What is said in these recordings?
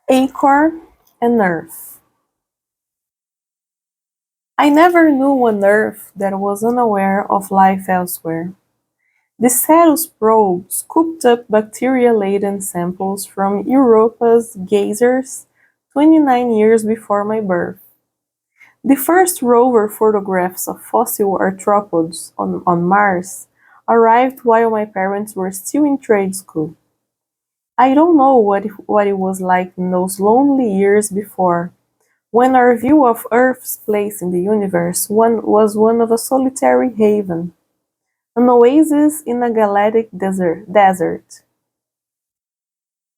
Acorn and Earth. I never knew an Earth that was unaware of life elsewhere. The Cetus probe scooped up bacteria-laden samples from Europa's geysers 29 years before my birth. The first rover photographs of fossil arthropods on Mars arrived while my parents were still in trade school. I don't know what it was like in those lonely years before, when our view of Earth's place in the universe was one of a solitary haven, an oasis in a galactic desert.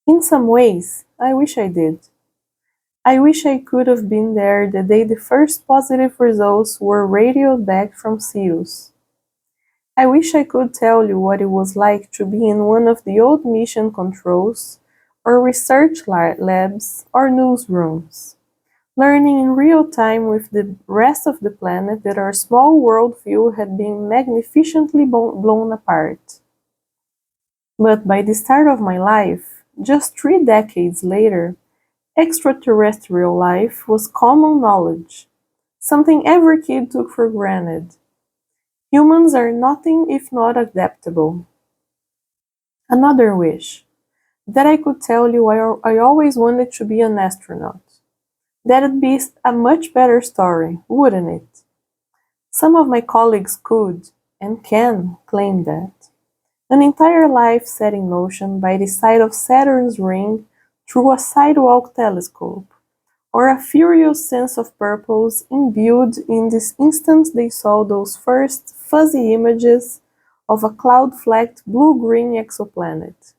In some ways, I wish I did. I wish I could have been there the day the first positive results were radioed back from Sirius. I wish I could tell you what it was like to be in one of the old mission controls, or research labs, or newsrooms, learning in real time with the rest of the planet that our small worldview had been magnificently blown apart. But by the start of my life, just 3 decades later, extraterrestrial life was common knowledge, something every kid took for granted. Humans are nothing if not adaptable. Another wish, that I could tell you I always wanted to be an astronaut. That'd be a much better story, wouldn't it? Some of my colleagues could, and can, claim that. An entire life set in motion by the sight of Saturn's ring through a sidewalk telescope, or a furious sense of purpose imbued in the instant they saw those first fuzzy images of a cloud-flecked blue-green exoplanet.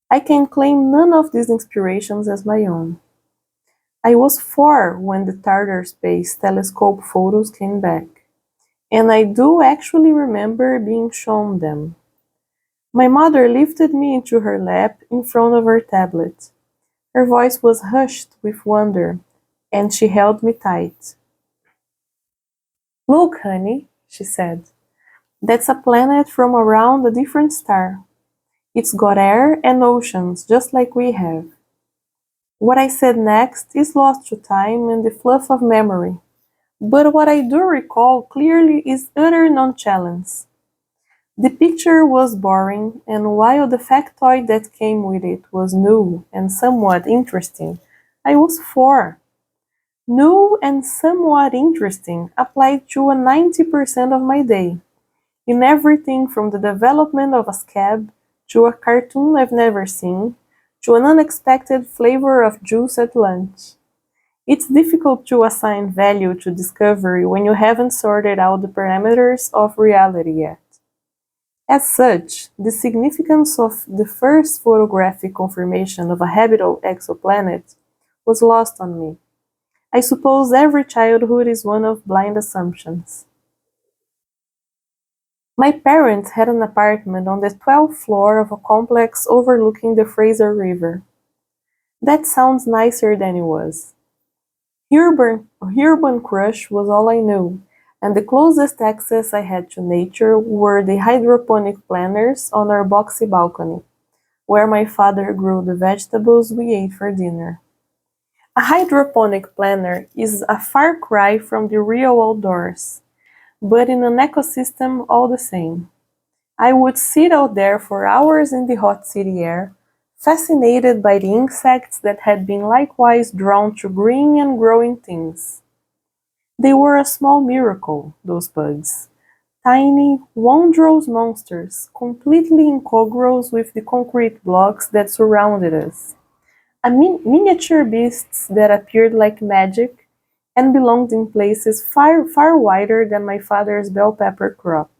I can claim none of these inspirations as my own. I was 4 when the Tartar Space Telescope photos came back, and I do actually remember being shown them. My mother lifted me into her lap in front of her tablet. Her voice was hushed with wonder, and she held me tight. "Look, honey," she said, "that's a planet from around a different star. It's got air and oceans just like we have." What I said next is lost to time and the fluff of memory, but what I do recall clearly is utter nonchalance. The picture was boring, and while the factoid that came with it was new and somewhat interesting, I was 4. New and somewhat interesting applied to a 90% of my day, in everything from the development of a scab, to a cartoon I've never seen, to an unexpected flavor of juice at lunch. It's difficult to assign value to discovery when you haven't sorted out the parameters of reality yet. As such, the significance of the first photographic confirmation of a habitable exoplanet was lost on me. I suppose every childhood is one of blind assumptions. My parents had an apartment on the 12th floor of a complex overlooking the Fraser River. That sounds nicer than it was. Urban crush was all I knew, and the closest access I had to nature were the hydroponic planters on our boxy balcony, where my father grew the vegetables we ate for dinner. A hydroponic planter is a far cry from the real outdoors, but in an ecosystem all the same. I would sit out there for hours in the hot city air, fascinated by the insects that had been likewise drawn to green and growing things. They were a small miracle, those bugs. Tiny, wondrous monsters, completely incongruous with the concrete blocks that surrounded us. Miniature beasts that appeared like magic and belonged in places far wider than my father's bell pepper crop.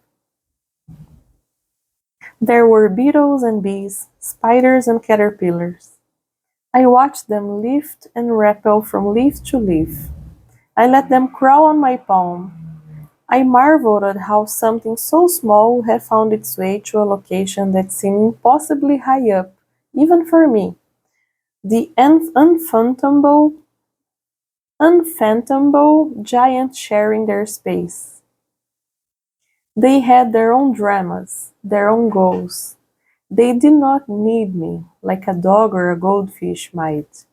There were beetles and bees, spiders and caterpillars. I watched them lift and rappel from leaf to leaf. I let them crawl on my palm. I marveled at how something so small had found its way to a location that seemed impossibly high up, even for me. The unfathomable giants sharing their space. They had their own dramas, their own goals. They did not need me, like a dog or a goldfish might.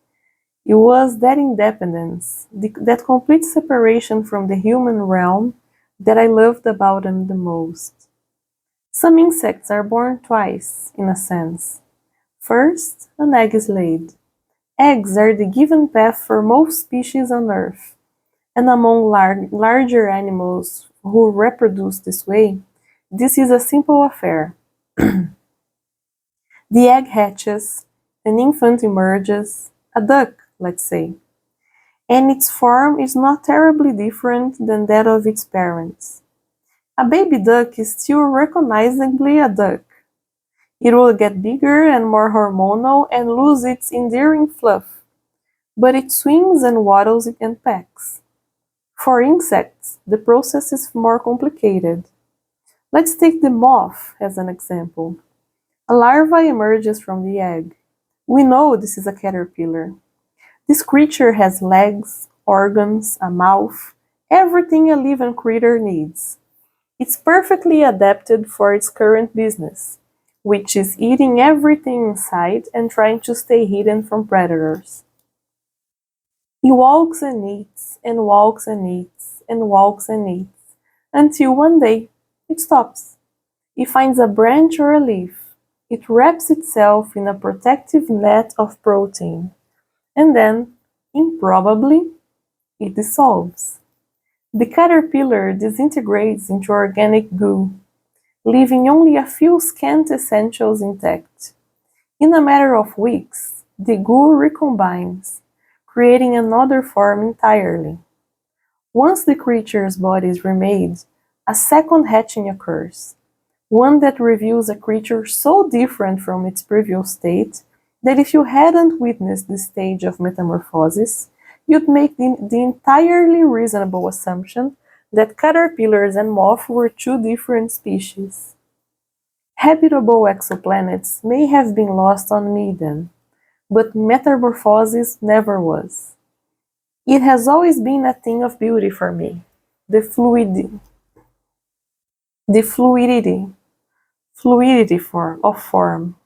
It was that independence, that complete separation from the human realm that I loved about them the most. Some insects are born twice, in a sense. First, an egg is laid. Eggs are the given path for most species on Earth, and among larger animals who reproduce this way, this is a simple affair. The egg hatches, an infant emerges, a duck, let's say, and its form is not terribly different than that of its parents. A baby duck is still recognizably a duck. It will get bigger and more hormonal and lose its endearing fluff, but it swims and waddles and pecks. For insects, the process is more complicated. Let's take the moth as an example. A larva emerges from the egg. We know this is a caterpillar. This creature has legs, organs, a mouth, everything a living creature needs. It's perfectly adapted for its current business, which is eating everything in sight and trying to stay hidden from predators. He walks and eats, and walks and eats, and walks and eats, until one day it stops. It finds a branch or a leaf. It wraps itself in a protective net of protein, and then, improbably, it dissolves. The caterpillar disintegrates into organic goo, leaving only a few scant essentials intact. In a matter of weeks, the goo recombines, creating another form entirely. Once the creature's body is remade, a second hatching occurs, one that reveals a creature so different from its previous state that if you hadn't witnessed this stage of metamorphosis, you'd make the entirely reasonable assumption that caterpillars and moths were two different species. Habitable exoplanets may have been lost on me then, but metamorphosis never was. It has always been a thing of beauty for me. The the fluidity of form.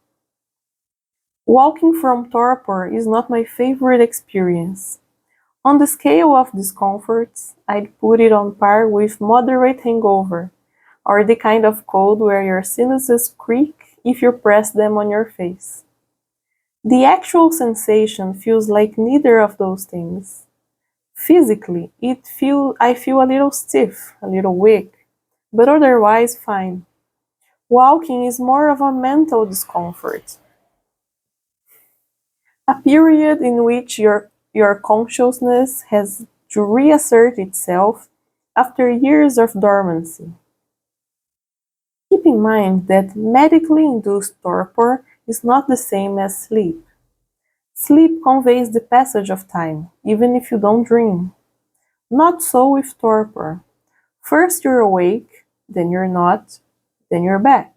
Walking from torpor is not my favorite experience. On the scale of discomforts, I'd put it on par with moderate hangover, or the kind of cold where your sinuses creak if you press them on your face. The actual sensation feels like neither of those things. Physically, I feel a little stiff, a little weak, but otherwise fine. Walking is more of a mental discomfort, a period in which your consciousness has to reassert itself after years of dormancy. Keep in mind that medically induced torpor is not the same as sleep. Sleep conveys the passage of time, even if you don't dream. Not so with torpor. First you're awake, then you're not, then you're back.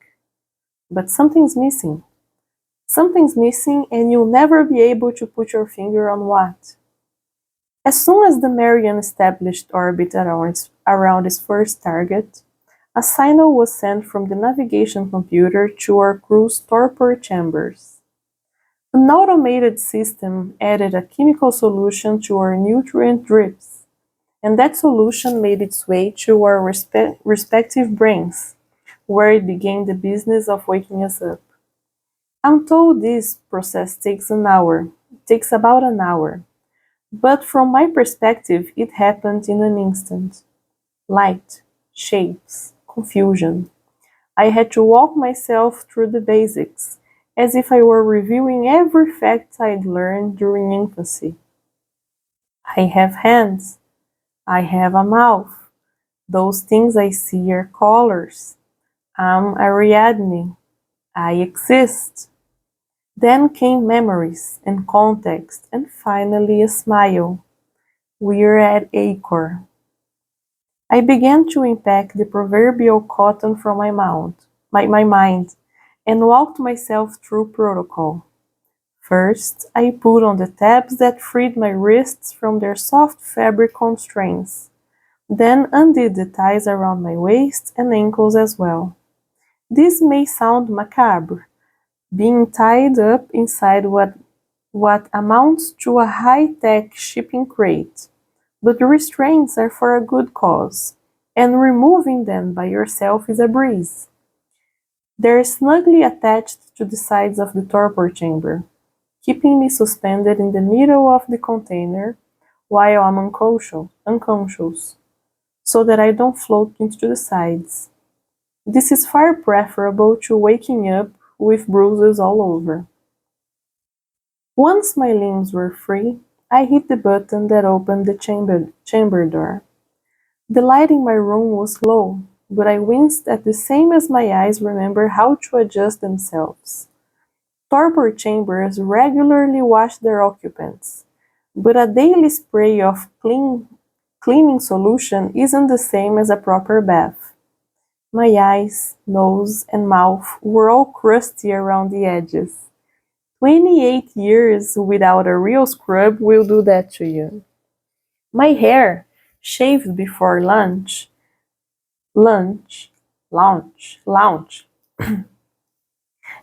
But something's missing. Something's missing and you'll never be able to put your finger on what. As soon as the Marian established orbit around its first target, a signal was sent from the navigation computer to our crew's torpor chambers. An automated system added a chemical solution to our nutrient drips, and that solution made its way to our respective brains, where it began the business of waking us up. I'm told this process takes about an hour, but from my perspective it happened in an instant. Light, shapes, confusion. I had to walk myself through the basics, as if I were reviewing every fact I'd learned during infancy. I have hands. I have a mouth. Those things I see are colors. I'm Ariadne. I exist. Then came memories and context and finally a smile. We're at Acre. I began to unpack the proverbial cotton from my mind, and walked myself through protocol. First, I put on the tabs that freed my wrists from their soft fabric constraints, then undid the ties around my waist and ankles as well. This may sound macabre, being tied up inside what amounts to a high-tech shipping crate, but the restraints are for a good cause, and removing them by yourself is a breeze. They're snugly attached to the sides of the torpor chamber, keeping me suspended in the middle of the container while I'm unconscious, so that I don't float into the sides. This is far preferable to waking up with bruises all over. Once my limbs were free, I hit the button that opened the chamber door. The light in my room was low, but I winced at the same as my eyes remember how to adjust themselves. Torpor chambers regularly wash their occupants, but a daily spray of cleaning solution isn't the same as a proper bath. My eyes, nose, and mouth were all crusty around the edges. 28 years without a real scrub will do that to you. My hair, shaved before lunch, lounge,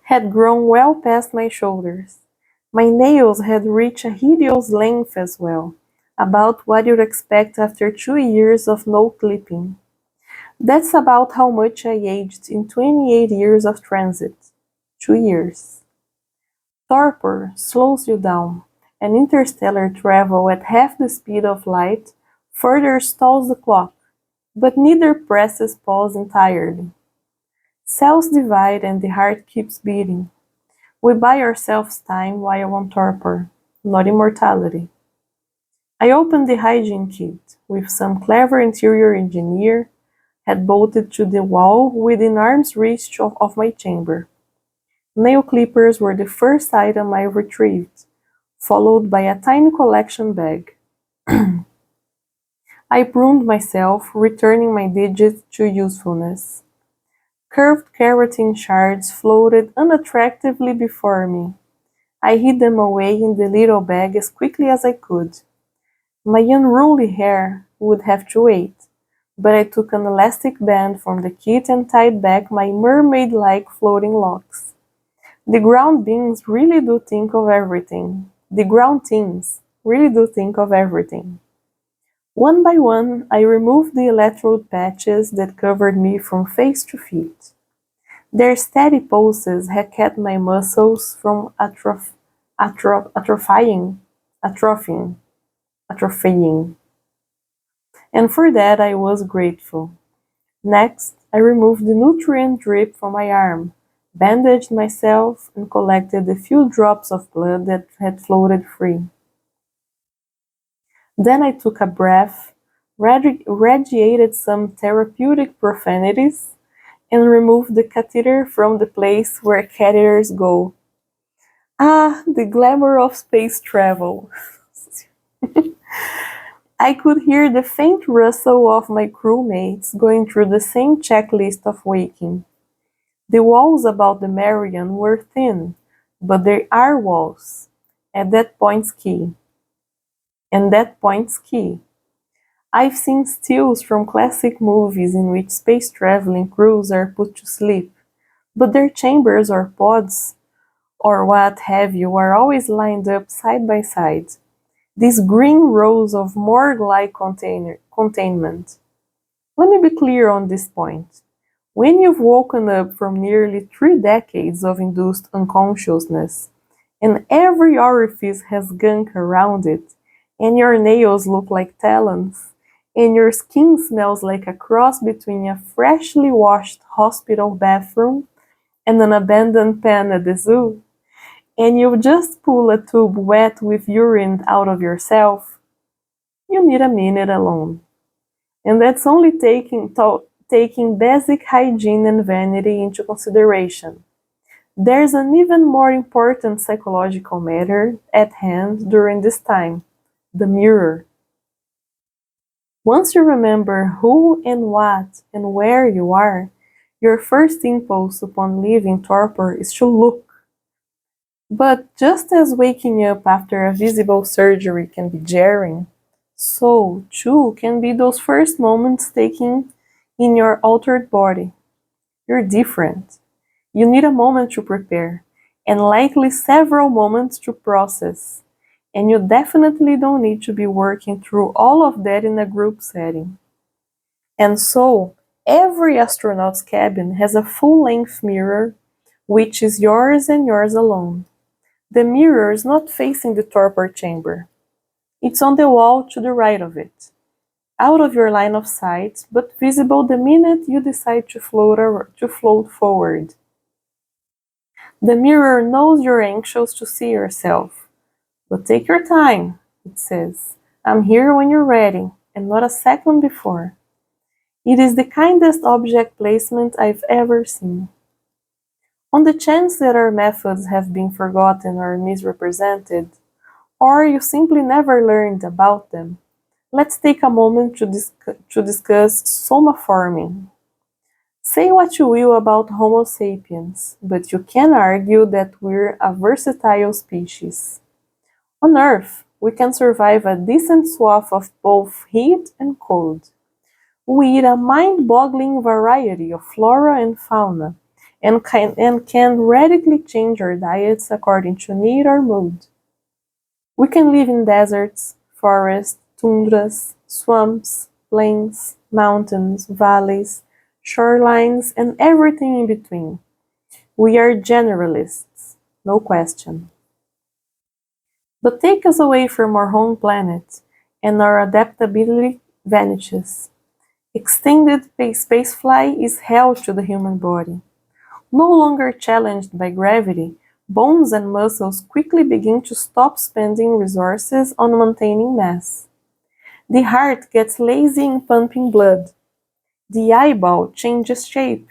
had grown well past my shoulders. My nails had reached a hideous length as well, about what you'd expect after 2 years of no clipping. That's about how much I aged in 28 years of transit. 2 years. Torpor slows you down, and interstellar travel at half the speed of light further stalls the clock, but neither presses pause entirely. Cells divide and the heart keeps beating. We buy ourselves time while on torpor, not immortality. I opened the hygiene kit, with some clever interior engineer had bolted to the wall within arm's reach of my chamber. Nail clippers were the first item I retrieved, followed by a tiny collection bag. I pruned myself, returning my digits to usefulness. Curved keratin shards floated unattractively before me. I hid them away in the little bag as quickly as I could. My unruly hair would have to wait, but I took an elastic band from the kit and tied back my mermaid-like floating locks. The ground beings really do think of everything. The ground teams really do think of everything. One by one, I removed the electrode patches that covered me from face to feet. Their steady pulses had kept my muscles from atrophying, atrophying, and for that I was grateful. Next, I removed the nutrient drip from my arm, bandaged myself, and collected the few drops of blood that had floated free. Then I took a breath, radiated some therapeutic profanities, and removed the catheter from the place where catheters go. Ah, the glamour of space travel! I could hear the faint rustle of my crewmates going through the same checklist of waking. The walls about the Marion were thin, but there are walls. At that point's key. And that point's key. I've seen stills from classic movies in which space traveling crews are put to sleep, but their chambers or pods or what have you are always lined up side by side. These green rows of morgue-like containment. Let me be clear on this point. When you've woken up from nearly 3 decades of induced unconsciousness, and every orifice has gunk around it, and your nails look like talons, and your skin smells like a cross between a freshly washed hospital bathroom and an abandoned pen at the zoo, and you just pull a tube wet with urine out of yourself, you need a minute alone. And that's only taking basic hygiene and vanity into consideration. There's an even more important psychological matter at hand during this time: the mirror. Once you remember who and what and where you are, your first impulse upon leaving torpor is to look. But just as waking up after a visible surgery can be jarring, so too can be those first moments taken in your altered body. You're different. You need a moment to prepare, and likely several moments to process. And you definitely don't need to be working through all of that in a group setting. And so, every astronaut's cabin has a full-length mirror, which is yours and yours alone. The mirror is not facing the torpor chamber. It's on the wall to the right of it, out of your line of sight, but visible the minute you decide to float forward. The mirror knows you're anxious to see yourself, but take your time, it says. I'm here when you're ready, and not a second before. It is the kindest object placement I've ever seen. On the chance that our methods have been forgotten or misrepresented, or you simply never learned about them, let's take a moment to discuss somaforming. Say what you will about Homo sapiens, but you can argue that we're a versatile species. On Earth, we can survive a decent swath of both heat and cold. We eat a mind-boggling variety of flora and fauna, and can radically change our diets according to need or mood. We can live in deserts, forests, tundras, swamps, plains, mountains, valleys, shorelines, and everything in between. We are generalists, no question. But take us away from our home planet, and our adaptability vanishes. Extended spaceflight is hell to the human body. No longer challenged by gravity, bones and muscles quickly begin to stop spending resources on maintaining mass. The heart gets lazy in pumping blood. The eyeball changes shape,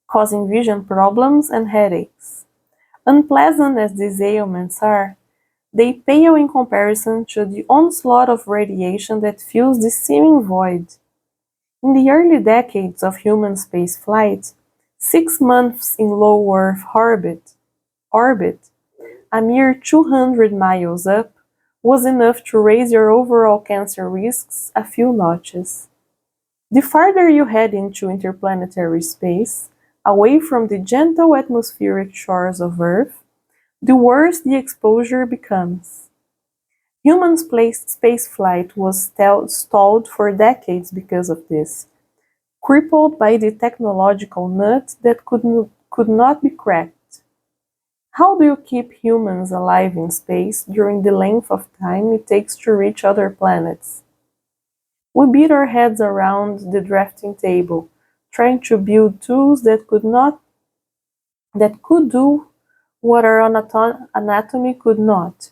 causing vision problems and headaches. Unpleasant as these ailments are, they pale in comparison to the onslaught of radiation that fills the seeming void. In the early decades of human spaceflight, 6 months in low Earth orbit, a mere 200 miles up, was enough to raise your overall cancer risks a few notches. The farther you head into interplanetary space, away from the gentle atmospheric shores of Earth, the worse the exposure becomes. Human spaceflight was stalled for decades because of this, crippled by the technological nut that could not be cracked. How do you keep humans alive in space during the length of time it takes to reach other planets? We beat our heads around the drafting table, trying to build tools that could do what our anatomy could not.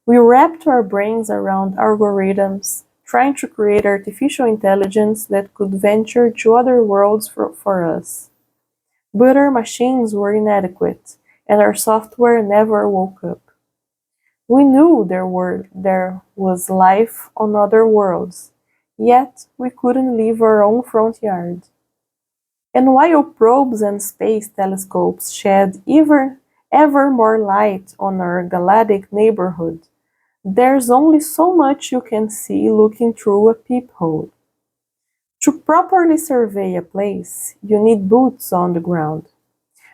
We wrapped our brains around algorithms, trying to create artificial intelligence that could venture to other worlds for us. But our machines were inadequate, and our software never woke up. We knew there was life on other worlds, yet we couldn't leave our own front yard. And while probes and space telescopes shed ever more light on our galactic neighborhood, there's only so much you can see looking through a peephole. To properly survey a place, you need boots on the ground.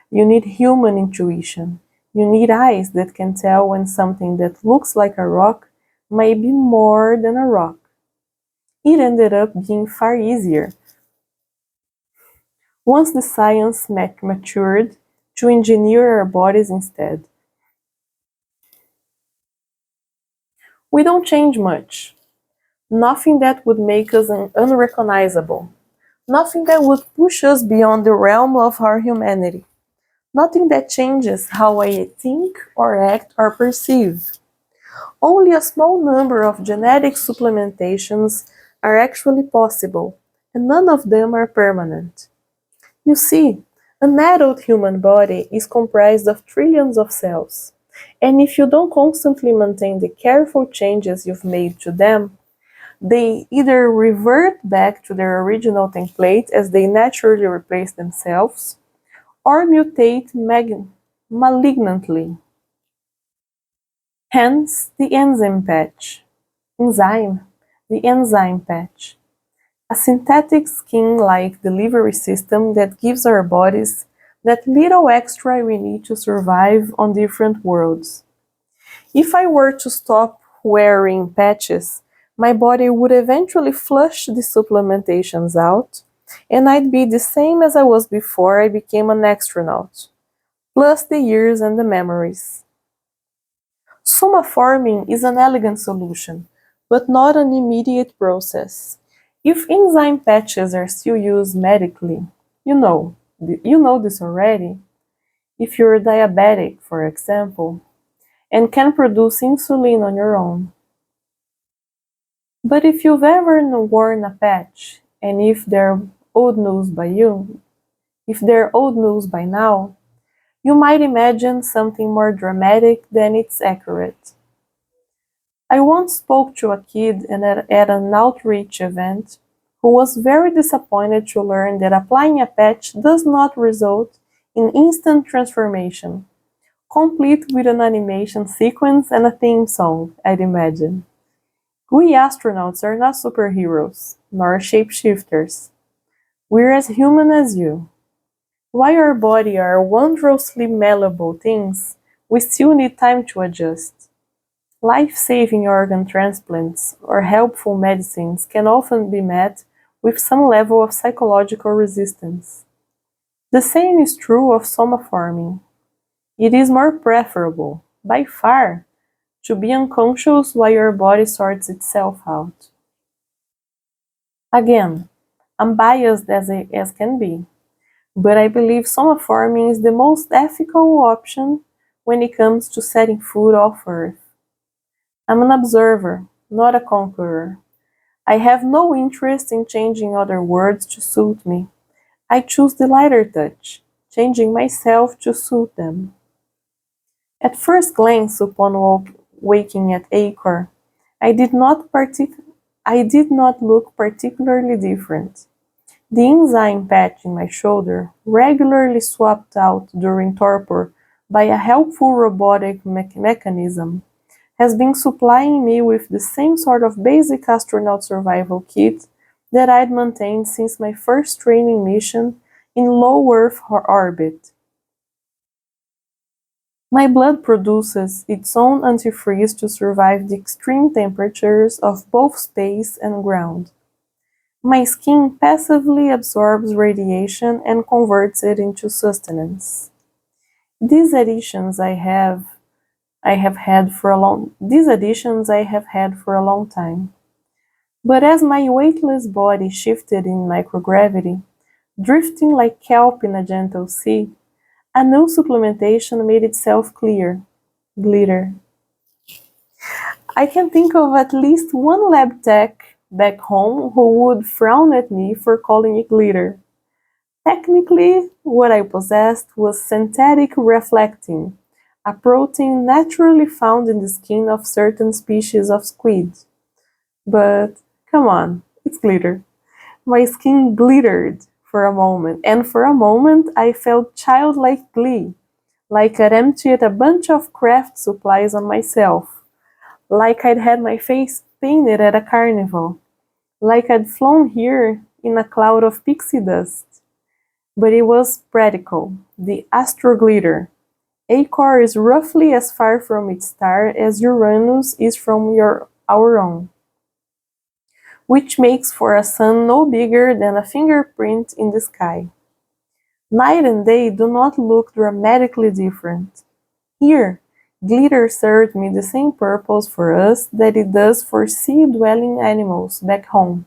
You need human intuition. You need eyes that can tell when something that looks like a rock may be more than a rock. It ended up being far easier, once the science matured, to engineer our bodies instead. We don't change much. Nothing that would make us unrecognizable. Nothing that would push us beyond the realm of our humanity. Nothing that changes how I think or act or perceive. Only a small number of genetic supplementations are actually possible, and none of them are permanent. You see, an adult human body is comprised of trillions of cells, and if you don't constantly maintain the careful changes you've made to them, they either revert back to their original template as they naturally replace themselves, or mutate malignantly. Hence, enzyme, the enzyme patch, a synthetic skin-like delivery system that gives our bodies that little extra we need to survive on different worlds. If I were to stop wearing patches, my body would eventually flush the supplementations out, and I'd be the same as I was before I became an astronaut, plus the years and the memories. Soma forming is an elegant solution, but not an immediate process. If enzyme patches are still used medically, you know, you know this already. If you're diabetic, for example, and can produce insulin on your own. But if you've ever worn a patch, and if they're old news by now, you might imagine something more dramatic than it's accurate. I once spoke to a kid at an outreach event who was very disappointed to learn that applying a patch does not result in instant transformation, complete with an animation sequence and a theme song, I'd imagine. We astronauts are not superheroes, nor shapeshifters. We're as human as you. While our body are wondrously malleable things, we still need time to adjust. Life-saving organ transplants or helpful medicines can often be met with some level of psychological resistance. The same is true of somaforming. It is more preferable, by far, to be unconscious while your body sorts itself out. Again, I'm biased as can be, but I believe somaforming is the most ethical option when it comes to setting food off Earth. I'm an observer, not a conqueror. I have no interest in changing other words to suit me. I choose the lighter touch, changing myself to suit them. At first glance upon waking at Acre, I did not look particularly different. The enzyme patch in my shoulder, regularly swapped out during torpor by a helpful robotic mechanism, has been supplying me with the same sort of basic astronaut survival kit that I'd maintained since my first training mission in low Earth orbit. My blood produces its own antifreeze to survive the extreme temperatures of both space and ground. My skin passively absorbs radiation and converts it into sustenance. These additions I have had for a long time. But as my weightless body shifted in microgravity, drifting like kelp in a gentle sea, a new supplementation made itself clear: glitter. I can think of at least one lab tech back home who would frown at me for calling it glitter. Technically, what I possessed was synthetic reflectin, a protein naturally found in the skin of certain species of squid. But come on, it's glitter. My skin glittered for a moment, and for a moment I felt childlike glee, like I'd emptied a bunch of craft supplies on myself, like I'd had my face painted at a carnival, like I'd flown here in a cloud of pixie dust. But it was practical, the astroglitter. Acor is roughly as far from its star as Uranus is from our own, which makes for a sun no bigger than a fingerprint in the sky. Night and day do not look dramatically different. Here, glitter served me the same purpose for us that it does for sea-dwelling animals back home.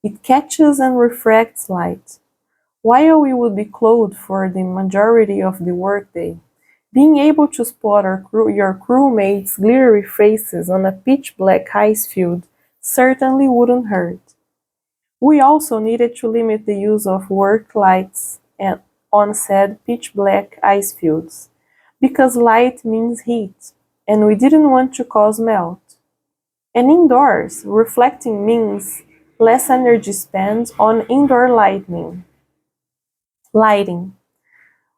It catches and refracts light. While we would be clothed for the majority of the workday, being able to spot your crewmates' glittery faces on a pitch-black ice field certainly wouldn't hurt. We also needed to limit the use of work lights on said pitch-black ice fields, because light means heat, and we didn't want to cause melt. And indoors, reflecting means less energy spent on indoor lighting,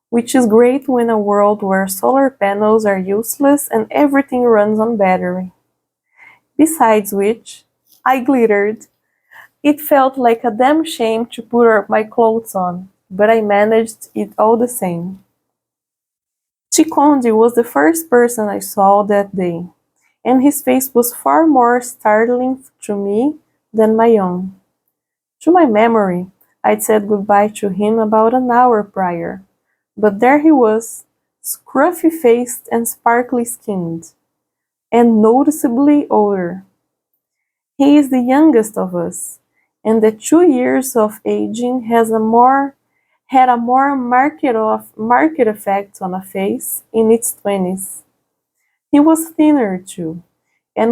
which is great in a world where solar panels are useless and everything runs on battery. Besides which, I glittered. It felt like a damn shame to put my clothes on, but I managed it all the same. Chicondi was the first person I saw that day, and his face was far more startling to me than my own. To my memory, I'd said goodbye to him about an hour prior, but there he was, scruffy faced and sparkly skinned, and noticeably older. He is the youngest of us, and the 2 years of aging had a more marked effect on a face in its twenties. He was thinner too, and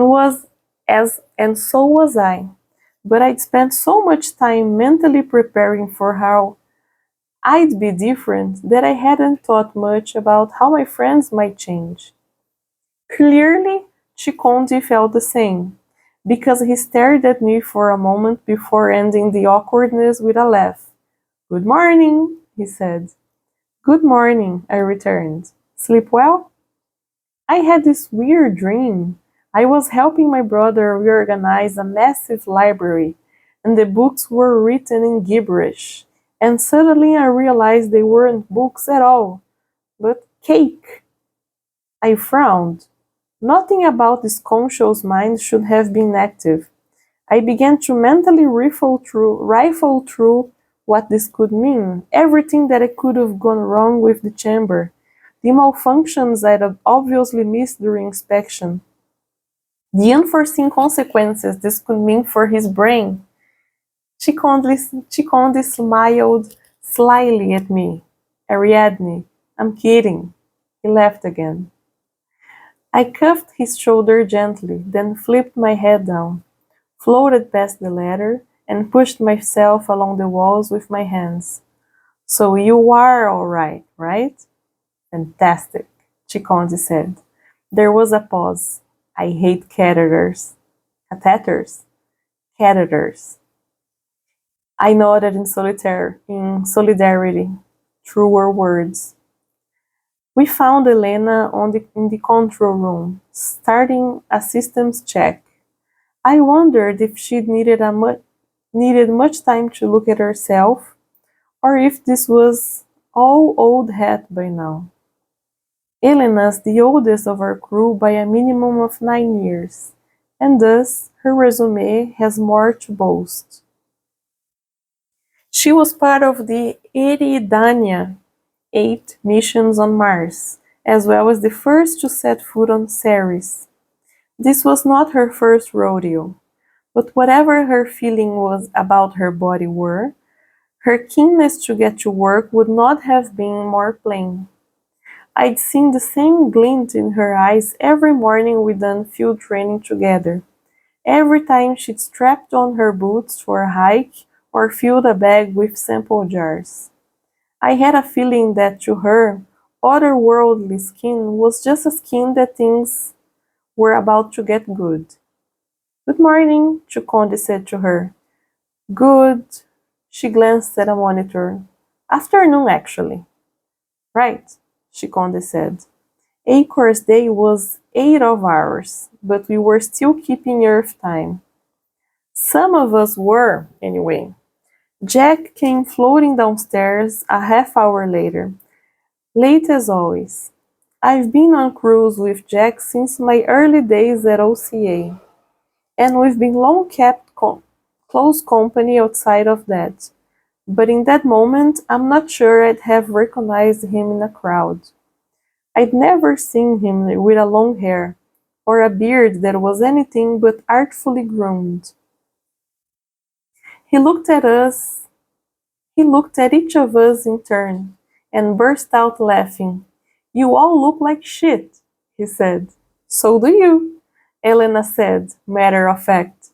so was I. But I'd spent so much time mentally preparing for how I'd be different that I hadn't thought much about how my friends might change. Clearly, Chicondi felt the same, because he stared at me for a moment before ending the awkwardness with a laugh. "Good morning," he said. "Good morning," I returned. "Sleep well?" I had this weird dream. I was helping my brother reorganize a massive library, and the books were written in gibberish. And suddenly I realized they weren't books at all, but cake. I frowned. Nothing about this conscious mind should have been active. I began to mentally rifle through what this could mean, everything that could have gone wrong with the chamber, the malfunctions I'd obviously missed during inspection, the unforeseen consequences this could mean for his brain. Chicondi smiled slyly at me. "Ariadne, I'm kidding." He laughed again. I cuffed his shoulder gently, then flipped my head down, floated past the ladder, and pushed myself along the walls with my hands. "So you are all right, right?" "Fantastic," Chicondi said. There was a pause. "I hate catheters." "Catheters?" "Catheters." I nodded in solidarity. Truer words. We found Elena in the control room, starting a systems check. I wondered if she'd needed much time to look at herself, or if this was all old hat by now. Elena's the oldest of our crew by a minimum of 9 years, and thus her resume has more to boast. She was part of the Eridania 8 missions on Mars, as well as the first to set foot on Ceres. This was not her first rodeo, but whatever her feeling was about her body were, her keenness to get to work would not have been more plain. I'd seen the same glint in her eyes every morning we'd done field training together, every time she'd strapped on her boots for a hike or filled a bag with sample jars. I had a feeling that to her, otherworldly skin was just a skin that things were about to get good. "Good morning," Chukondi said to her. "Good." She glanced at a monitor. "Afternoon, actually." "Right," Chikonde said. Acor's day was 8 hours, but we were still keeping Earth time. Some of us were, anyway. Jack came floating downstairs a half hour later, late as always. I've been on cruise with Jack since my early days at OCA, and we've been long kept close company outside of that. But in that moment, I'm not sure I'd have recognized him in a crowd. I'd never seen him with a long hair, or a beard that was anything but artfully groomed. He looked at us, he looked at each of us in turn, and burst out laughing. "You all look like shit," he said. "So do you," Elena said, matter of fact.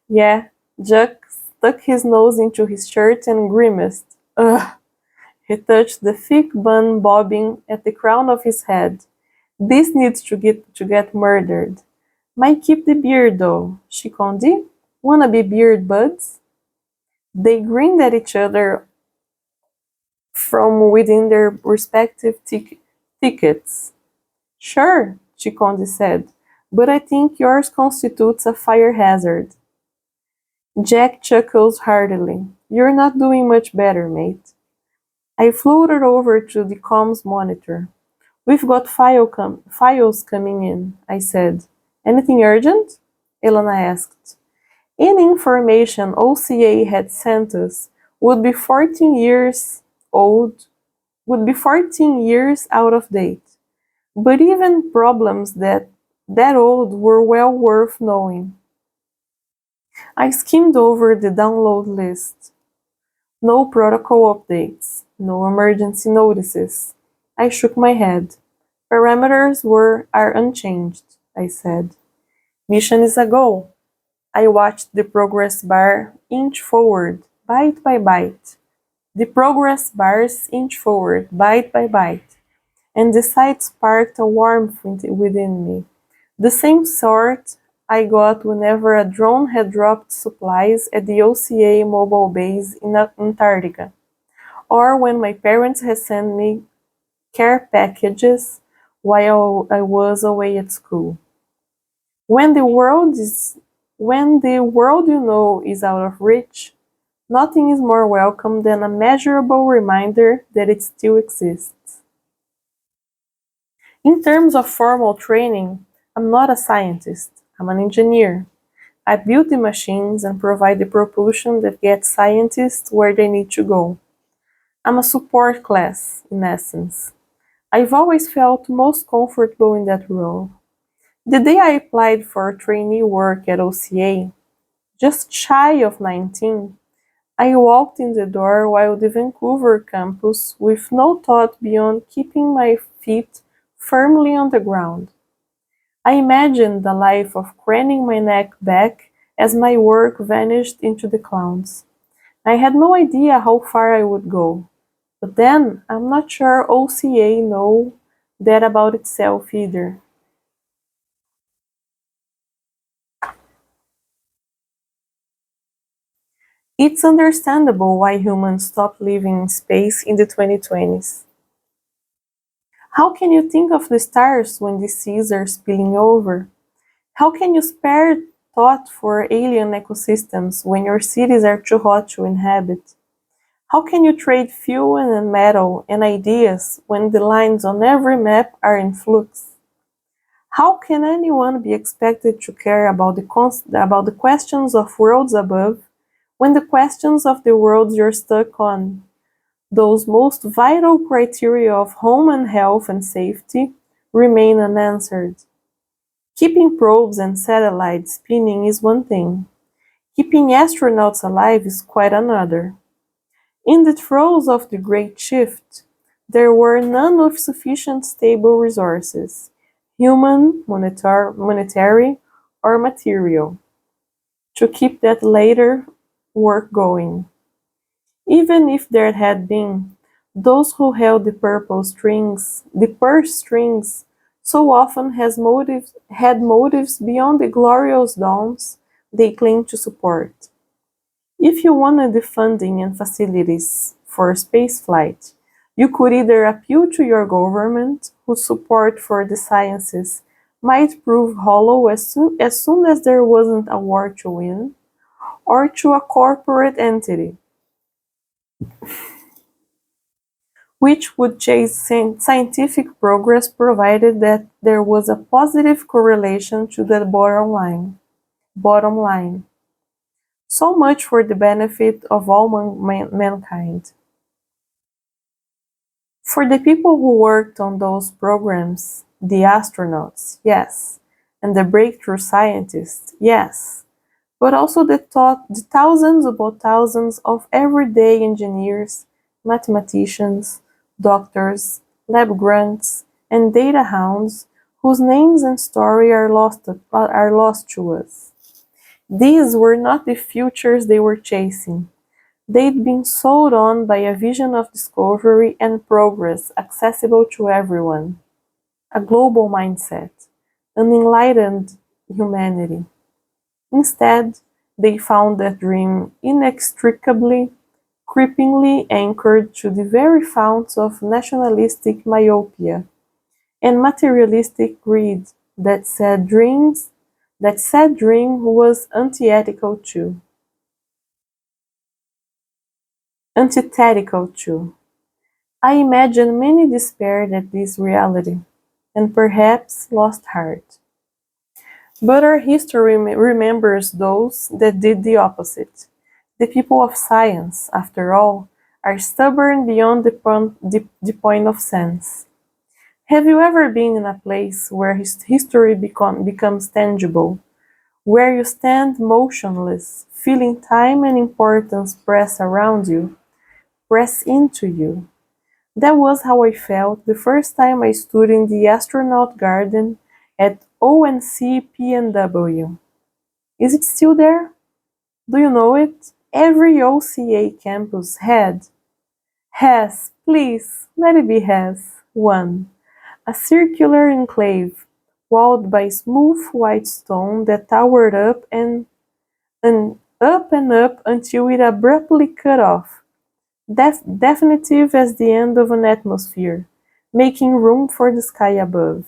"Yeah," Jack stuck his nose into his shirt and grimaced. "Ugh." He touched the thick bun bobbing at the crown of his head. "This needs to get murdered." "Might keep the beard though, Shikondi. Wanna be beard buds?" They grinned at each other from within their respective thickets. "Sure," Shikondi said, "but I think yours constitutes a fire hazard." Jack chuckled heartily. "You're not doing much better, mate." I floated over to the comms monitor. We've got files coming in, I said. Anything urgent? Elena asked. Any information OCA had sent us would be 14 years old, would be 14 years out of date. But even problems that old were well worth knowing. I skimmed over the download list. No protocol updates, no emergency notices. I shook my head. Parameters are unchanged, I said. Mission is a go. I watched the progress bar inch forward, byte by byte. The progress bars inch forward, byte by byte, and the sight sparked a warmth within me, the same sort I got whenever a drone had dropped supplies at the OCA mobile base in Antarctica, or when my parents had sent me care packages while I was away at school. When the world is when the world you know is out of reach, nothing is more welcome than a measurable reminder that it still exists. In terms of formal training, I'm not a scientist, I'm an engineer. I build the machines and provide the propulsion that gets scientists where they need to go. I'm a support class, in essence. I've always felt most comfortable in that role. The day I applied for trainee work at OCA, just shy of 19, I walked in the door while the Vancouver campus with no thought beyond keeping my feet firmly on the ground. I imagined the life of craning my neck back as my work vanished into the clouds. I had no idea how far I would go. But then, I'm not sure OCA know that about itself either. It's understandable why humans stopped living in space in the 2020s. How can you think of the stars when the seas are spilling over? How can you spare thought for alien ecosystems when your cities are too hot to inhabit? How can you trade fuel and metal and ideas when the lines on every map are in flux? How can anyone be expected to care about the questions of worlds above when the questions of the worlds you're stuck on, those most vital criteria of home and health and safety, remain unanswered? Keeping probes and satellites spinning is one thing. Keeping astronauts alive is quite another. In the throes of the Great Shift, there were none of sufficient stable resources, human, monetary, or material, to keep that later work going. Even if there had been, those who held the purse strings, so often had motives beyond the glorious dawns they claimed to support. If you wanted the funding and facilities for spaceflight, you could either appeal to your government, whose support for the sciences might prove hollow as soon as there wasn't a war to win, or to a corporate entity, which would chase scientific progress provided that there was a positive correlation to the bottom line. Bottom line. So much for the benefit of all mankind. For the people who worked on those programs, the astronauts, yes, and the breakthrough scientists, yes, but also the thousands upon thousands of everyday engineers, mathematicians, doctors, lab grunts, and data hounds whose names and story are lost to us. These were not the futures they were chasing. They'd been sold on by a vision of discovery and progress accessible to everyone, a global mindset, an enlightened humanity. Instead, they found that dream inextricably, creepingly anchored to the very founts of nationalistic myopia and materialistic greed that said dream was antithetical to. I imagine many despaired at this reality, and perhaps lost heart. But our history remembers those that did the opposite. The people of science, after all, are stubborn beyond the point of sense. Have you ever been in a place where history becomes tangible, where you stand motionless, feeling time and importance press around you, press into you? That was how I felt the first time I stood in the astronaut garden at ONC PNW. Is it still there? Do you know it? Every OCA campus has, please, let it be has, one. A circular enclave, walled by smooth white stone that towered up and up until it abruptly cut off, definitive as the end of an atmosphere, making room for the sky above.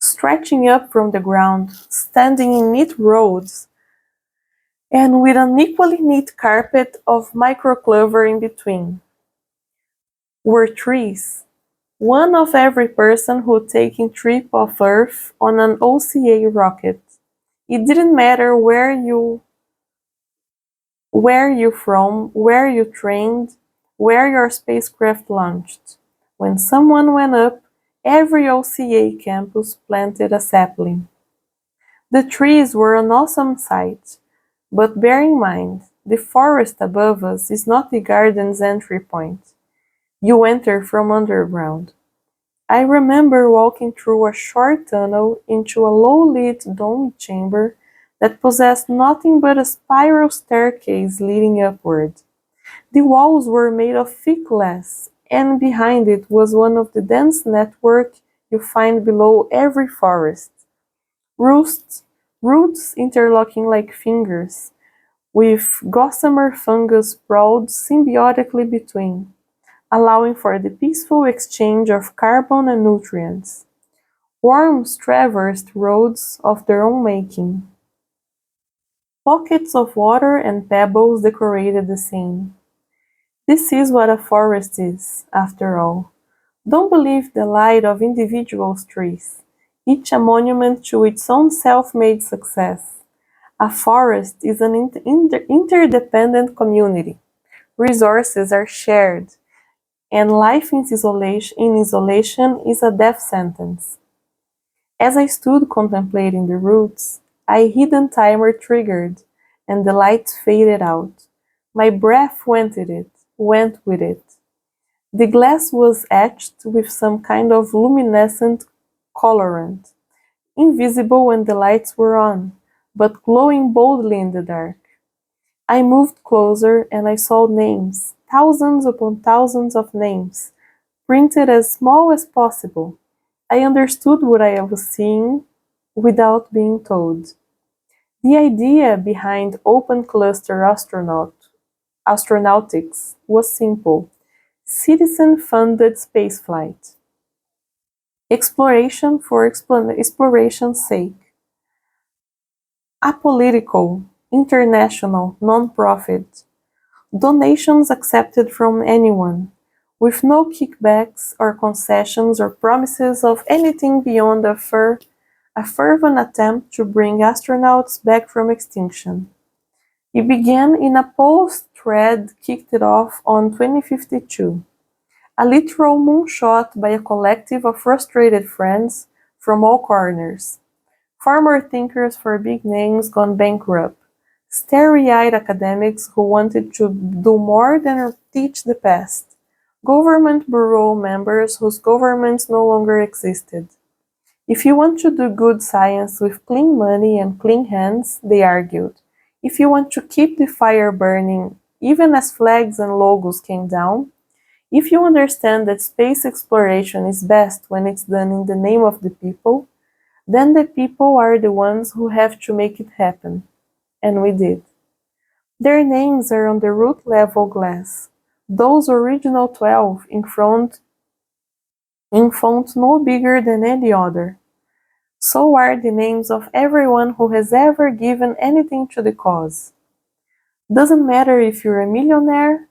Stretching up from the ground, standing in neat rows, and with an equally neat carpet of microclover in between, were trees, one of every person who taking trip of Earth on an OCA rocket. It didn't matter where you from, where you trained, where your spacecraft launched. When someone went up, every OCA campus planted a sapling. The trees were an awesome sight, but bear in mind, the forest above us is not the garden's entry point. You enter from underground. I remember walking through a short tunnel into a low-lit domed chamber that possessed nothing but a spiral staircase leading upward. The walls were made of thick glass, and behind it was one of the dense network you find below every forest. Roots, roots interlocking like fingers, with gossamer fungus sprawled symbiotically between, allowing for the peaceful exchange of carbon and nutrients. Worms traversed roads of their own making. Pockets of water and pebbles decorated the scene. This is what a forest is, after all. Don't believe the light of individual trees, each a monument to its own self-made success. A forest is an interdependent community. Resources are shared, and life in isolation is a death sentence. As I stood contemplating the roots, a hidden timer triggered, and the lights faded out. My breath went with it. The glass was etched with some kind of luminescent colorant, invisible when the lights were on, but glowing boldly in the dark. I moved closer and I saw names, thousands upon thousands of names, printed as small as possible. I understood what I was seeing without being told. The idea behind open cluster astronautics was simple: citizen funded spaceflight. Exploration for exploration's sake. Apolitical, international, non-profit. Donations accepted from anyone, with no kickbacks or concessions or promises of anything beyond a fervent attempt to bring astronauts back from extinction. It began in a post thread kicked it off on 2052, a literal moonshot by a collective of frustrated friends from all corners. Former thinkers for big names gone bankrupt, starry-eyed academics who wanted to do more than teach the past, government bureau members whose governments no longer existed. If you want to do good science with clean money and clean hands, they argued, if you want to keep the fire burning even as flags and logos came down, if you understand that space exploration is best when it's done in the name of the people, then the people are the ones who have to make it happen. And we did. Their names are on the root level glass, those original 12 in font no bigger than any other. So are the names of everyone who has ever given anything to the cause. Doesn't matter if you're a millionaire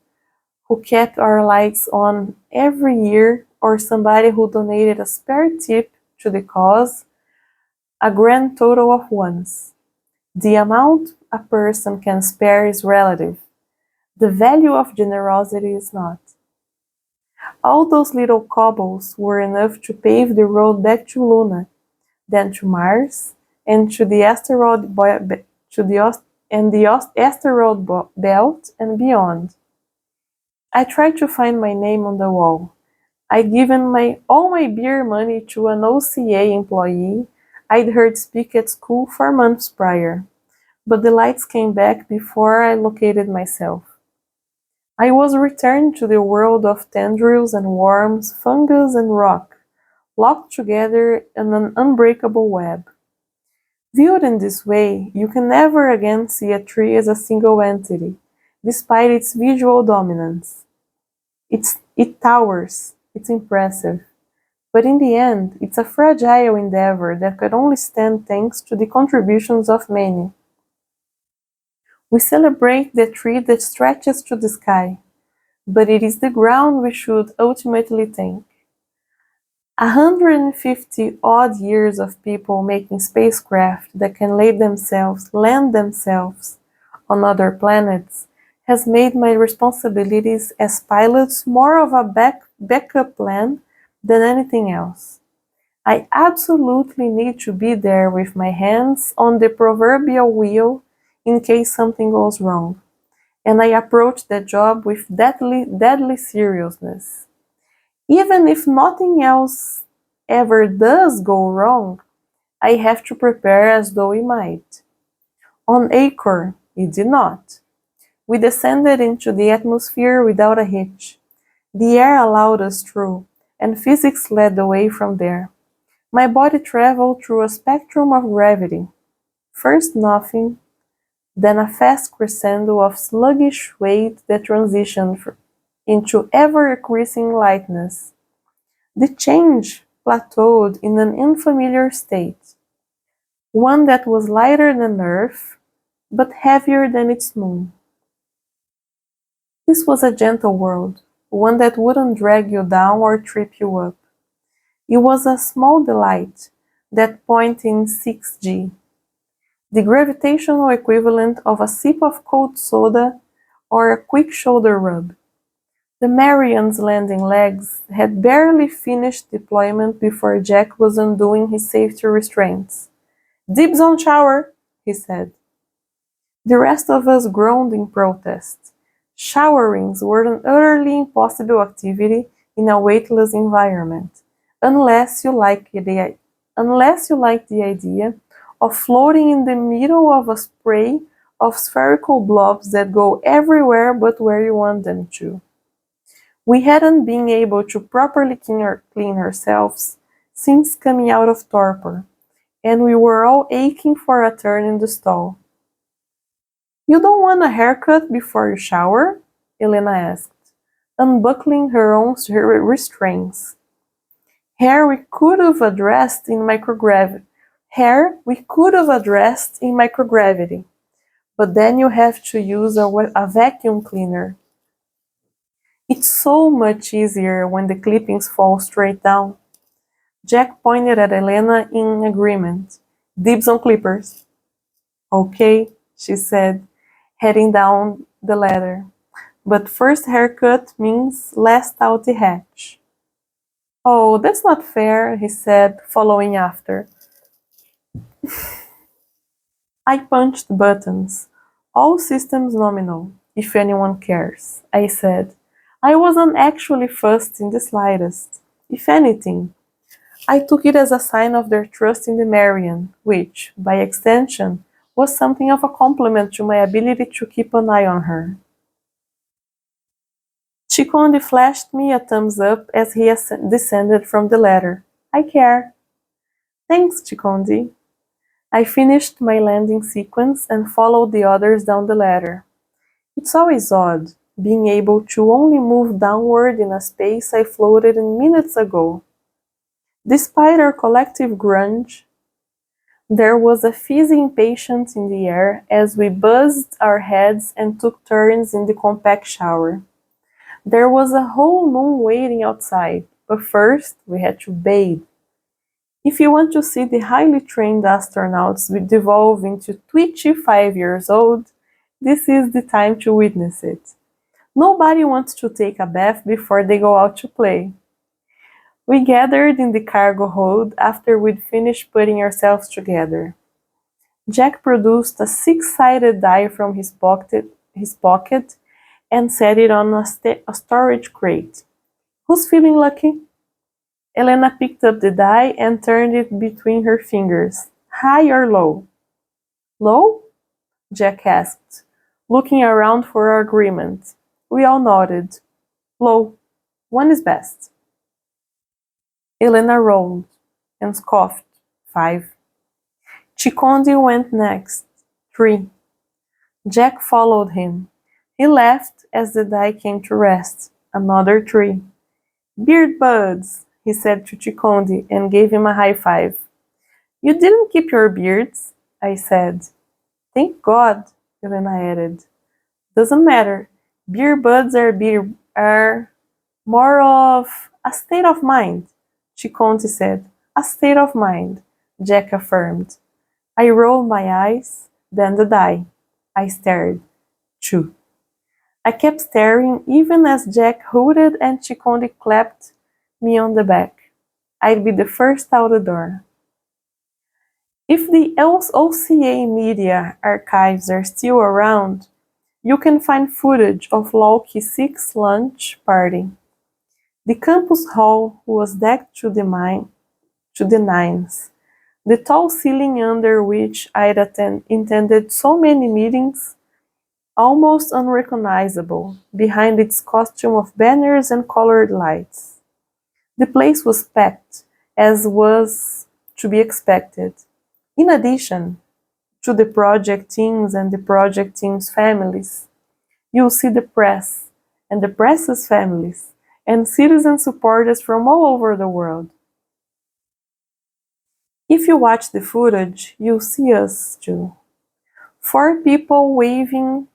who kept our lights on every year, or somebody who donated a spare tip to the cause, a grand total of ones. The amount a person can spare is relative. The value of generosity is not. All those little cobbles were enough to pave the road back to Luna, then to Mars, and to the asteroid asteroid belt and beyond. I tried to find my name on the wall. I'd given all my beer money to an OCA employee I'd heard speak at school 4 months prior, but the lights came back before I located myself. I was returned to the world of tendrils and worms, fungus and rock, locked together in an unbreakable web. Viewed in this way, you can never again see a tree as a single entity, despite its visual dominance. It towers, it's impressive, but in the end, it's a fragile endeavor that could only stand thanks to the contributions of many. We celebrate the tree that stretches to the sky, but it is the ground we should ultimately thank. 150-odd years of people making spacecraft that can land themselves on other planets has made my responsibilities as pilots more of a backup plan than anything else. I absolutely need to be there with my hands on the proverbial wheel in case something goes wrong, and I approach that job with deadly seriousness. Even if nothing else ever does go wrong, I have to prepare as though it might. On Acre, it did not. We descended into the atmosphere without a hitch. The air allowed us through, and physics led the way from there. My body traveled through a spectrum of gravity. First nothing, then a fast crescendo of sluggish weight that transitioned into ever-increasing lightness. The change plateaued in an unfamiliar state, one that was lighter than Earth, but heavier than its moon. This was a gentle world, one that wouldn't drag you down or trip you up. It was a small delight, that point in 6G, the gravitational equivalent of a sip of cold soda or a quick shoulder rub. The Marian's landing legs had barely finished deployment before Jack was undoing his safety restraints. "Dibs on shower," he said. The rest of us groaned in protest. Showerings were an utterly impossible activity in a weightless environment, unless you like the idea of floating in the middle of a spray of spherical blobs that go everywhere but where you want them to. We hadn't been able to properly clean ourselves since coming out of torpor, and we were all aching for a turn in the stall. "You don't want a haircut before you shower?" Elena asked, unbuckling her own restraints. Hair we could have addressed in microgravity, but then you have to use a vacuum cleaner. It's so much easier when the clippings fall straight down. Jack pointed at Elena in agreement. "Dibs on clippers." "Okay," she said, heading down the ladder. "But first haircut means last out the hatch." "Oh, that's not fair," he said, following after. I punched buttons. "All systems nominal, if anyone cares," I said. I wasn't actually fussed in the slightest. If anything, I took it as a sign of their trust in the Marian, which, by extension, was something of a compliment to my ability to keep an eye on her. Chicondi flashed me a thumbs up as he descended from the ladder. "I care." "Thanks, Chicondi." I finished my landing sequence and followed the others down the ladder. It's always odd, being able to only move downward in a space I floated in minutes ago. Despite our collective grunge, there was a fizzy impatience in the air as we buzzed our heads and took turns in the compact shower. There was a whole moon waiting outside, but first we had to bathe. If you want to see the highly trained astronauts devolve into twitchy 5 years old, this is the time to witness it. Nobody wants to take a bath before they go out to play. We gathered in the cargo hold after we'd finished putting ourselves together. Jack produced a six-sided die from his pocket and set it on a storage crate. Who's feeling lucky? Elena picked up the die and turned it between her fingers. High or low? Low? Jack asked, looking around for agreement. We all nodded. Low. One is best. Elena rolled and scoffed. 5. Chicondi went next. 3. Jack followed him. He laughed as the die came to rest. Another 3. Beard buds, he said to Chicondi and gave him a high five. You didn't keep your beards, I said. Thank God, Elena added. Doesn't matter. Beer buds are more of a state of mind, Chiconti said. A state of mind, Jack affirmed. I rolled my eyes, then the die. I stared. 2. I kept staring even as Jack hooted and Chicondi clapped me on the back. I'd be the first out the door. If the OCA media archives are still around, you can find footage of Lowkey's 6th lunch party. The campus hall was decked to the nines. The tall ceiling under which I'd attended so many meetings, almost unrecognizable behind its costume of banners and colored lights. The place was packed, as was to be expected. In addition to the project teams and the project teams' families, you'll see the press and the press's families and citizen supporters from all over the world. If you watch the footage, you'll see us too. 4 people waving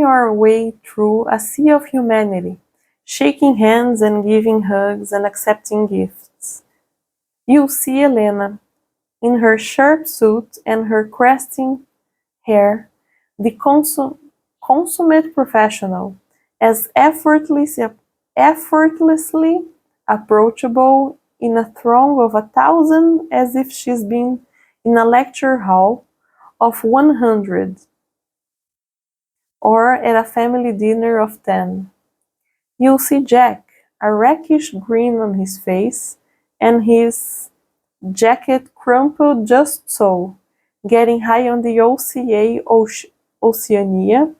our way through a sea of humanity, shaking hands and giving hugs and accepting gifts. You'll see Elena, in her sharp suit and her cresting hair, the consummate professional, as effortlessly approachable in a throng of 1,000 as if she's been in a lecture hall of 100 or at a family dinner of 10. You'll see Jack, a rakish grin on his face, and his jacket crumpled just so, getting high on the OCA Oceania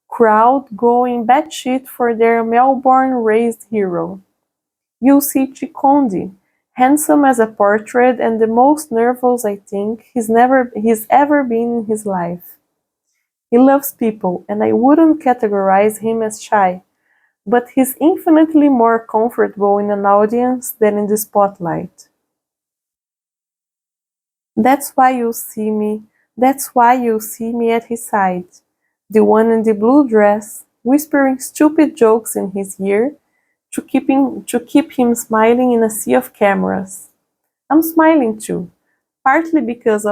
crowd going batshit for their Melbourne-raised hero. You'll see Chicondi, handsome as a portrait and the most nervous I think he's ever been in his life. He loves people, and I wouldn't categorize him as shy, but he's infinitely more comfortable in an audience than in the spotlight. That's why you'll see me. That's why you'll see me at his side, the one in the blue dress, whispering stupid jokes in his ear to keep him smiling in a sea of cameras. I'm smiling too, partly because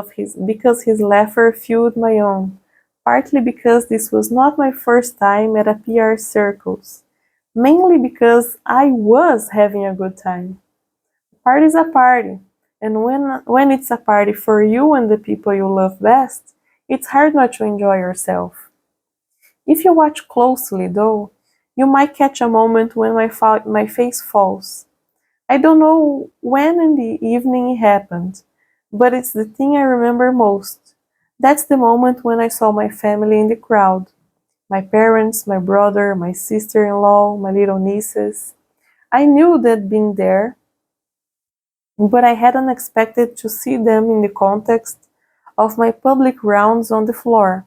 his laughter fueled my own, partly because this was not my first time at a PR circus, mainly because I was having a good time. Party's a party, and when it's a party for you and the people you love best, it's hard not to enjoy yourself. If you watch closely, though, you might catch a moment when my face falls. I don't know when in the evening it happened, but it's the thing I remember most. That's the moment when I saw my family in the crowd. My parents, my brother, my sister-in-law, my little nieces. I knew they'd been there, but I hadn't expected to see them in the context of my public rounds on the floor.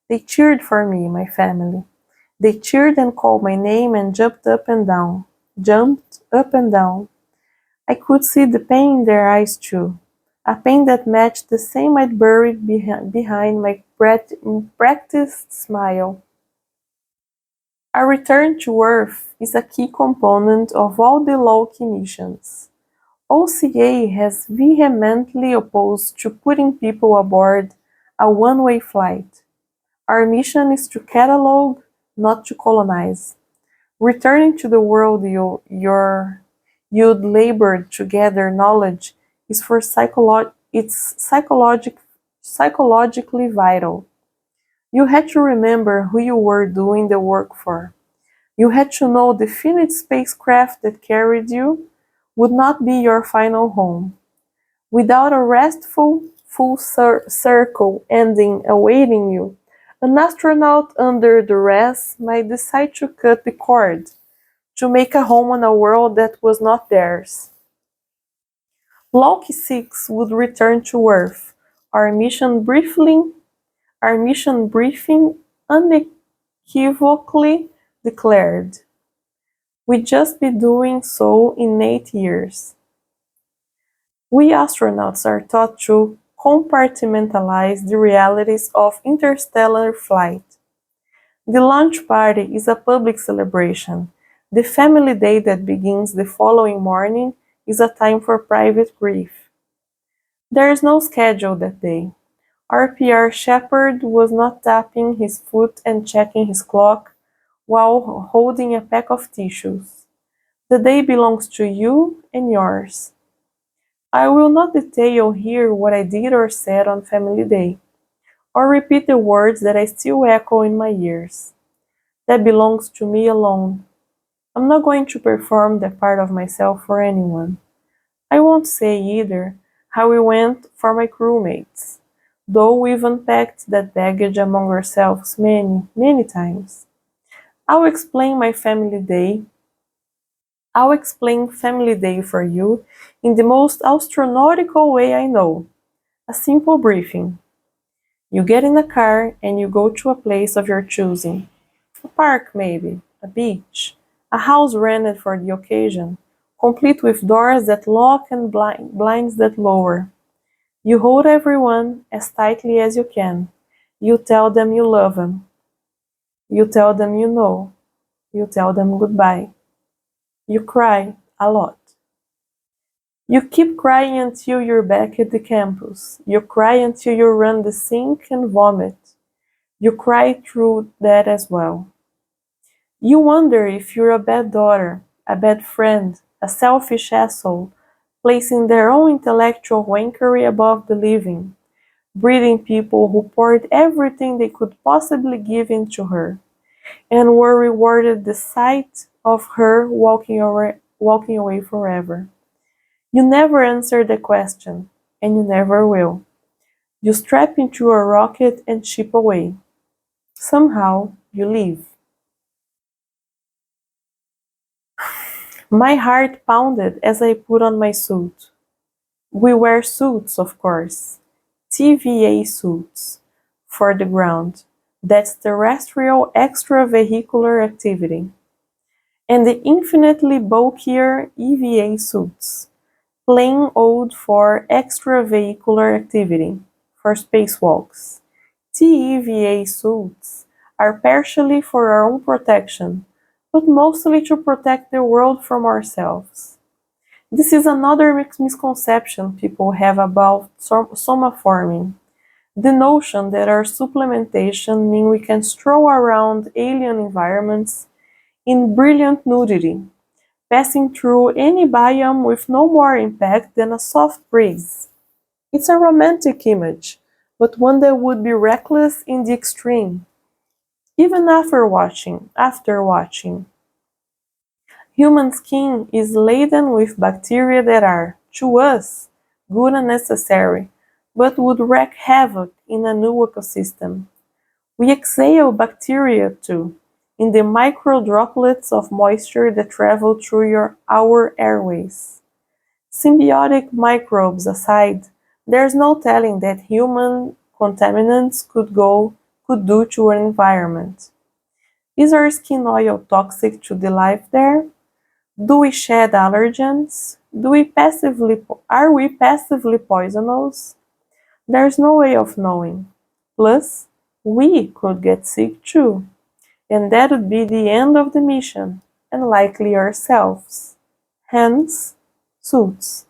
They cheered for me, my family. They cheered and called my name and jumped up and down. Jumped up and down. I could see the pain in their eyes too, a pain that matched the same I'd buried behind my practiced smile. A return to Earth is a key component of all the Loki missions. OCA has vehemently opposed to putting people aboard a one-way flight. Our mission is to catalog, not to colonize. Returning to the world you'd labored to gather knowledge is for psychologically vital. You had to remember who you were doing the work for. You had to know the finite spacecraft that carried you would not be your final home. Without a restful, full circle ending awaiting you, an astronaut under duress might decide to cut the cord, to make a home on a world that was not theirs. Loki 6 would return to Earth, our mission briefing unequivocally declared. We'd just be doing so in 8 years. We astronauts are taught to compartmentalize the realities of interstellar flight. The launch party is a public celebration. The family day that begins the following morning is a time for private grief. There is no schedule that day. Our PR shepherd was not tapping his foot and checking his clock while holding a pack of tissues. The day belongs to you and yours. I will not detail here what I did or said on Family Day, or repeat the words that I still echo in my ears. That belongs to me alone. I'm not going to perform that part of myself for anyone. I won't say either how it went for my crewmates, though we've unpacked that baggage among ourselves many, many times. I'll explain my family day. I'll explain Family Day for you in the most astronautical way I know. A simple briefing. You get in a car and you go to a place of your choosing. A park maybe, a beach, a house rented for the occasion, complete with doors that lock and blinds that lower. You hold everyone as tightly as you can. You tell them you love them. You tell them you know. You tell them goodbye. You cry a lot. You keep crying until you're back at the campus. You cry until you run the sink and vomit. You cry through that as well. You wonder if you're a bad daughter, a bad friend, a selfish asshole, placing their own intellectual wankery above the living, breeding people who poured everything they could possibly give into her, and were rewarded the sight of her walking away forever. You never answer the question, and you never will. You strap into a rocket and ship away. Somehow, you leave. My heart pounded as I put on my suit. We wear suits, of course. TVA suits. For the ground. That's terrestrial extravehicular activity. And the infinitely bulkier EVA suits. Plain old for extravehicular activity. For spacewalks. TEVA suits are partially for our own protection, but mostly to protect the world from ourselves. This is another misconception people have about somaforming. The notion that our supplementation means we can stroll around alien environments in brilliant nudity, passing through any biome with no more impact than a soft breeze. It's a romantic image, but one that would be reckless in the extreme. Even after watching, human skin is laden with bacteria that are, to us, good and necessary, but would wreak havoc in a new ecosystem. We exhale bacteria too, in the micro droplets of moisture that travel through our airways. Symbiotic microbes aside, there's no telling that human contaminants could do to an environment. Is our skin oil toxic to the life there? Do we shed allergens? Are we passively poisonous? There's no way of knowing. Plus, we could get sick too. and that would be the end of the mission, and likely ourselves. Hence, suits.